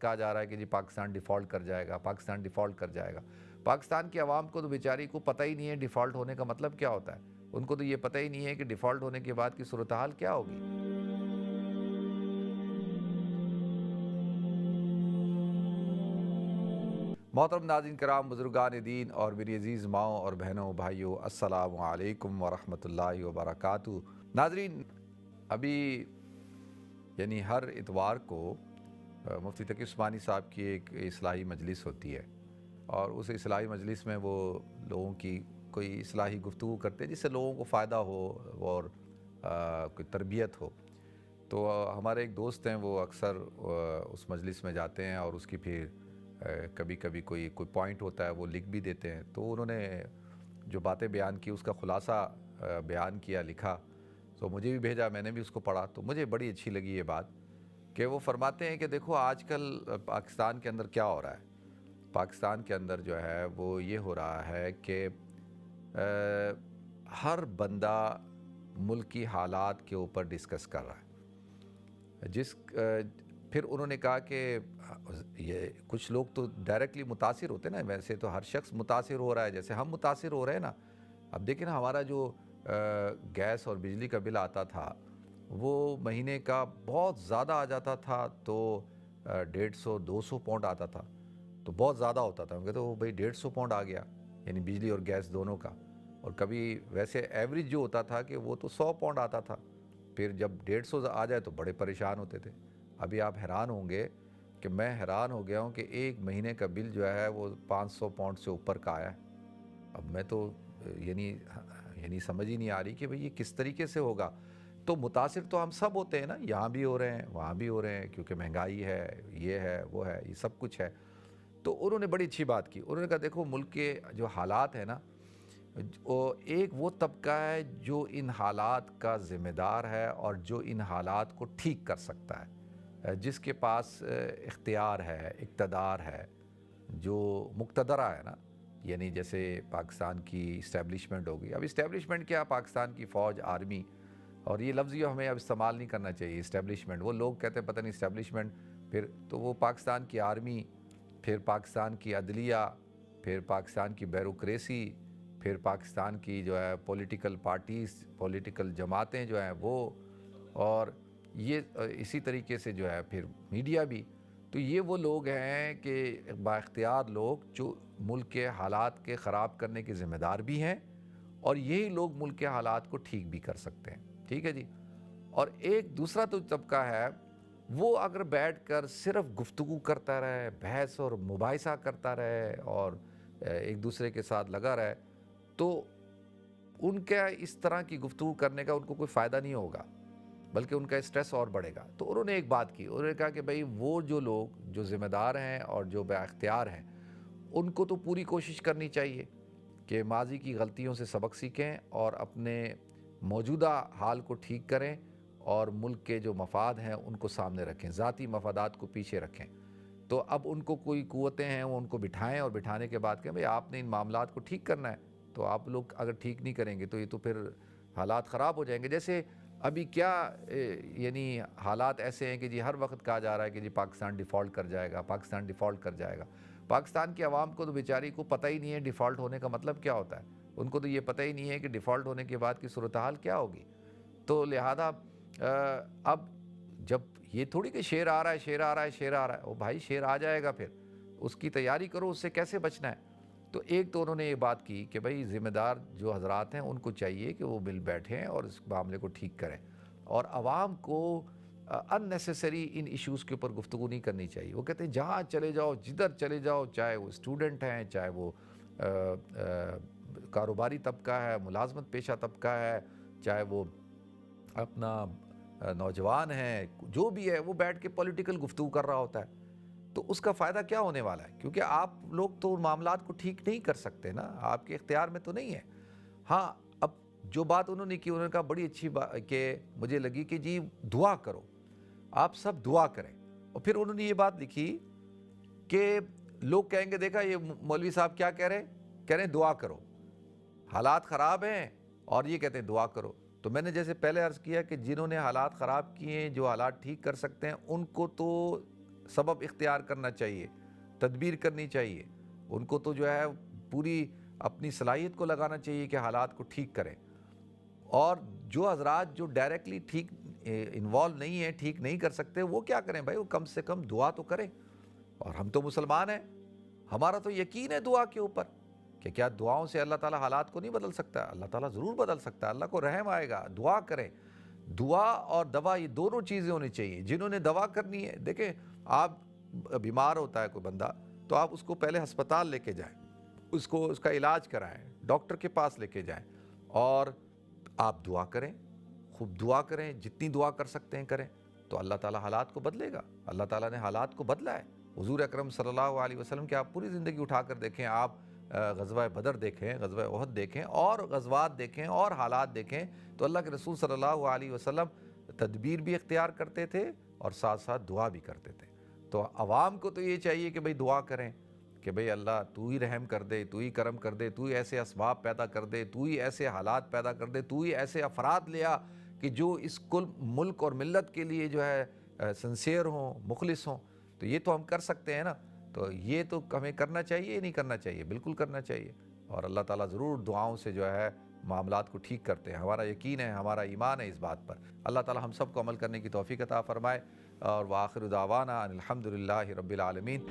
کہا جا رہا ہے کہ جی پاکستان ڈیفالٹ کر جائے گا، پاکستان ڈیفالٹ کر جائے گا۔ پاکستان کی عوام کو تو بیچاری کو پتہ ہی نہیں ہے ڈیفالٹ ہونے کا مطلب کیا ہوتا ہے۔ ان کو تو یہ پتہ ہی نہیں ہے کہ ڈیفالٹ ہونے کے بعد کی صورتحال کیا ہوگی۔ محترم ناظرین کرام، بزرگان دین اور میری عزیز ماؤں اور بہنوں بھائیوں، السلام علیکم ورحمۃ اللہ وبرکاتہ۔ ناظرین، ابھی ہر اتوار کو مفتی تقی عثمانی صاحب کی ایک اصلاحی مجلس ہوتی ہے، اور اس اصلاحی مجلس میں وہ لوگوں کی کوئی اصلاحی گفتگو کرتے ہیں جس سے لوگوں کو فائدہ ہو اور کوئی تربیت ہو۔ تو ہمارے ایک دوست ہیں، وہ اکثر اس مجلس میں جاتے ہیں اور اس کی پھر کبھی کبھی کوئی پوائنٹ ہوتا ہے وہ لکھ بھی دیتے ہیں۔ تو انہوں نے جو باتیں بیان کی اس کا خلاصہ بیان کیا، لکھا، تو مجھے بھی بھیجا، میں نے بھی اس کو پڑھا، تو مجھے بڑی اچھی لگی یہ بات کہ وہ فرماتے ہیں کہ دیکھو آج کل پاکستان کے اندر کیا ہو رہا ہے۔ پاکستان کے اندر جو ہے وہ یہ ہو رہا ہے کہ ہر بندہ ملک کی حالات کے اوپر ڈسکس کر رہا ہے۔ پھر انہوں نے کہا کہ یہ کچھ لوگ تو ڈائریکٹلی متاثر ہوتے ہیں نا، ویسے تو ہر شخص متاثر ہو رہا ہے، جیسے ہم متاثر ہو رہے ہیں نا۔ اب دیکھیں نا، ہمارا جو گیس اور بجلی کا بل آتا تھا وہ مہینے کا بہت زیادہ آ جاتا تھا، تو 150 200 پاؤنڈ آتا تھا، تو بہت زیادہ ہوتا تھا۔ ہم کہتے وہ بھائی 150 پاؤنڈ آ گیا، یعنی بجلی اور گیس دونوں کا۔ اور کبھی ویسے ایوریج جو ہوتا تھا کہ وہ تو 100 پاؤنڈ آتا تھا، پھر جب 150 آ جائے تو بڑے پریشان ہوتے تھے۔ ابھی آپ حیران ہوں گے کہ میں حیران ہو گیا ہوں کہ ایک مہینے کا بل جو ہے وہ 500 پاؤنڈ سے اوپر کا آیا ہے۔ اب میں تو یعنی سمجھ ہی نہیں آ رہی کہ بھئی یہ کس طریقے سے ہوگا۔ تو متاثر تو ہم سب ہوتے ہیں نا، یہاں بھی ہو رہے ہیں، وہاں بھی ہو رہے ہیں، کیونکہ مہنگائی ہے، یہ ہے، وہ ہے، یہ سب کچھ ہے۔ تو انہوں نے بڑی اچھی بات کی، انہوں نے کہا دیکھو ملک کے جو حالات ہیں نا، ایک وہ طبقہ ہے جو ان حالات کا ذمہ دار ہے اور جو ان حالات کو ٹھیک کر سکتا ہے، جس کے پاس اختیار ہے، اقتدار ہے، جو مقتدرہ ہے نا، یعنی جیسے پاکستان کی اسٹیبلشمنٹ ہوگی۔ اب اسٹیبلشمنٹ کیا، پاکستان کی فوج، آرمی، اور یہ لفظ یہ ہمیں اب استعمال نہیں کرنا چاہیے، اسٹیبلشمنٹ۔ وہ لوگ کہتے ہیں پتہ نہیں اسٹیبلشمنٹ، پھر تو وہ پاکستان کی آرمی، پھر پاکستان کی عدلیہ، پھر پاکستان کی بیوروکریسی، پھر پاکستان کی جو ہے پولیٹیکل پارٹیز، پولیٹیکل جماعتیں جو ہیں وہ، اور یہ اسی طریقے سے جو ہے پھر میڈیا بھی۔ تو یہ وہ لوگ ہیں کہ بااختیار لوگ جو ملک کے حالات کے خراب کرنے کے ذمہ دار بھی ہیں، اور یہی لوگ ملک کے حالات کو ٹھیک بھی کر سکتے ہیں۔ ٹھیک ہے جی۔ اور ایک دوسرا تو طبقہ ہے، وہ اگر بیٹھ کر صرف گفتگو کرتا رہے، بحث اور مباحثہ کرتا رہے اور ایک دوسرے کے ساتھ لگا رہے، تو ان کا اس طرح کی گفتگو کرنے کا ان کو کوئی فائدہ نہیں ہوگا، بلکہ ان کا اسٹریس اور بڑھے گا۔ تو انہوں نے ایک بات کی، انہوں نے کہا کہ بھئی وہ جو لوگ جو ذمہ دار ہیں اور جو بااختیار ہیں، ان کو تو پوری کوشش کرنی چاہیے کہ ماضی کی غلطیوں سے سبق سیکھیں اور اپنے موجودہ حال کو ٹھیک کریں، اور ملک کے جو مفاد ہیں ان کو سامنے رکھیں، ذاتی مفادات کو پیچھے رکھیں۔ تو اب ان کو کوئی قوتیں ہیں وہ ان کو بٹھائیں، اور بٹھانے کے بعد کہیں بھئی آپ نے ان معاملات کو ٹھیک کرنا ہے، تو آپ لوگ اگر ٹھیک نہیں کریں گے تو یہ تو پھر حالات خراب ہو جائیں گے۔ جیسے ابھی کیا حالات ایسے ہیں کہ جی ہر وقت کہا جا رہا ہے کہ جی پاکستان ڈیفالٹ کر جائے گا، پاکستان ڈیفالٹ کر جائے گا۔ پاکستان کی عوام کو تو بیچاری کو پتہ ہی نہیں ہے ڈیفالٹ ہونے کا مطلب کیا ہوتا ہے۔ ان کو تو یہ پتہ ہی نہیں ہے کہ ڈیفالٹ ہونے کے بعد کی صورتحال کیا ہوگی۔ تو لہذا اب جب یہ تھوڑی کہ شیر آ رہا ہے، شیر آ رہا ہے، شیر آ رہا ہے، وہ بھائی شیر آ جائے گا، پھر اس کی تیاری کرو، اس سے کیسے بچنا ہے۔ تو ایک تو انہوں نے یہ بات کی کہ بھائی ذمہ دار جو حضرات ہیں ان کو چاہیے کہ وہ مل بیٹھیں اور اس معاملے کو ٹھیک کریں، اور عوام کو ان نیسیسری ان ایشوز کے اوپر گفتگو نہیں کرنی چاہیے۔ وہ کہتے ہیں جہاں چلے جاؤ، جدھر چلے جاؤ، چاہے وہ اسٹوڈنٹ ہیں، چاہے وہ کاروباری طبقہ ہے، ملازمت پیشہ طبقہ ہے، چاہے وہ اپنا نوجوان ہے، جو بھی ہے، وہ بیٹھ کے پولیٹیکل گفتگو کر رہا ہوتا ہے۔ تو اس کا فائدہ کیا ہونے والا ہے؟ کیونکہ آپ لوگ تو ان معاملات کو ٹھیک نہیں کر سکتے نا، آپ کے اختیار میں تو نہیں ہے۔ ہاں، اب جو بات انہوں نے کی، انہوں نے کہا بڑی اچھی بات کہ مجھے لگی کہ جی دعا کرو، آپ سب دعا کریں۔ اور پھر انہوں نے یہ بات لکھی کہ لوگ کہیں گے دیکھا یہ مولوی صاحب کیا کہہ رہے ہیں دعا کرو، حالات خراب ہیں اور یہ کہتے ہیں دعا کرو۔ تو میں نے جیسے پہلے عرض کیا کہ جنہوں نے حالات خراب کیے ہیں، جو حالات ٹھیک کر سکتے ہیں، ان کو تو سبب اختیار کرنا چاہیے، تدبیر کرنی چاہیے، ان کو تو جو ہے پوری اپنی صلاحیت کو لگانا چاہیے کہ حالات کو ٹھیک کریں۔ اور جو حضرات جو ڈائریکٹلی ٹھیک انوالو نہیں ہیں، ٹھیک نہیں کر سکتے، وہ کیا کریں بھائی؟ وہ کم سے کم دعا تو کریں۔ اور ہم تو مسلمان ہیں، ہمارا تو یقین ہے دعا کے اوپر کہ کیا دعاؤں سے اللہ تعالیٰ حالات کو نہیں بدل سکتا؟ اللہ تعالیٰ ضرور بدل سکتا ہے، اللہ کو رحم آئے گا۔ دعا کریں، دعا اور دوا یہ دونوں چیزیں ہونی چاہیے۔ جنہوں نے دوا کرنی ہے، دیکھیں آپ بیمار ہوتا ہے کوئی بندہ تو آپ اس کو پہلے ہسپتال لے کے جائیں، اس کا علاج کرائیں، ڈاکٹر کے پاس لے کے جائیں، اور آپ دعا کریں، خوب دعا کریں، جتنی دعا کر سکتے ہیں کریں، تو اللہ تعالیٰ حالات کو بدلے گا۔ اللہ تعالیٰ نے حالات کو بدلا ہے۔ حضور اکرم صلی اللہ علیہ وسلم کی آپ پوری زندگی اٹھا کر دیکھیں، آپ غزوہ بدر دیکھیں، غزوہ احد دیکھیں، اور غزوات دیکھیں، اور حالات دیکھیں، تو اللہ کے رسول صلی اللہ علیہ وسلم تدبیر بھی اختیار کرتے تھے اور ساتھ ساتھ دعا بھی کرتے تھے۔ تو عوام کو تو یہ چاہیے کہ بھئی دعا کریں کہ بھئی اللہ تو ہی رحم کر دے، تو ہی کرم کر دے، تو ہی ایسے اسباب پیدا کر دے، تو ہی ایسے حالات پیدا کر دے، تو ہی ایسے افراد لیا کہ جو اس کل ملک اور ملت کے لیے جو ہے سنسیئر ہوں، مخلص ہوں۔ تو یہ تو ہم کر سکتے ہیں نا، تو یہ تو ہمیں کرنا چاہیے، نہیں کرنا چاہیے؟ بالکل کرنا چاہیے، اور اللہ تعالیٰ ضرور دعاؤں سے جو ہے معاملات کو ٹھیک کرتے ہیں۔ ہمارا یقین ہے، ہمارا ایمان ہے اس بات پر۔ اللہ تعالیٰ ہم سب کو عمل کرنے کی توفیق عطا فرمائے، اور وآخر دعوانا ان الحمد للہ رب العالمین۔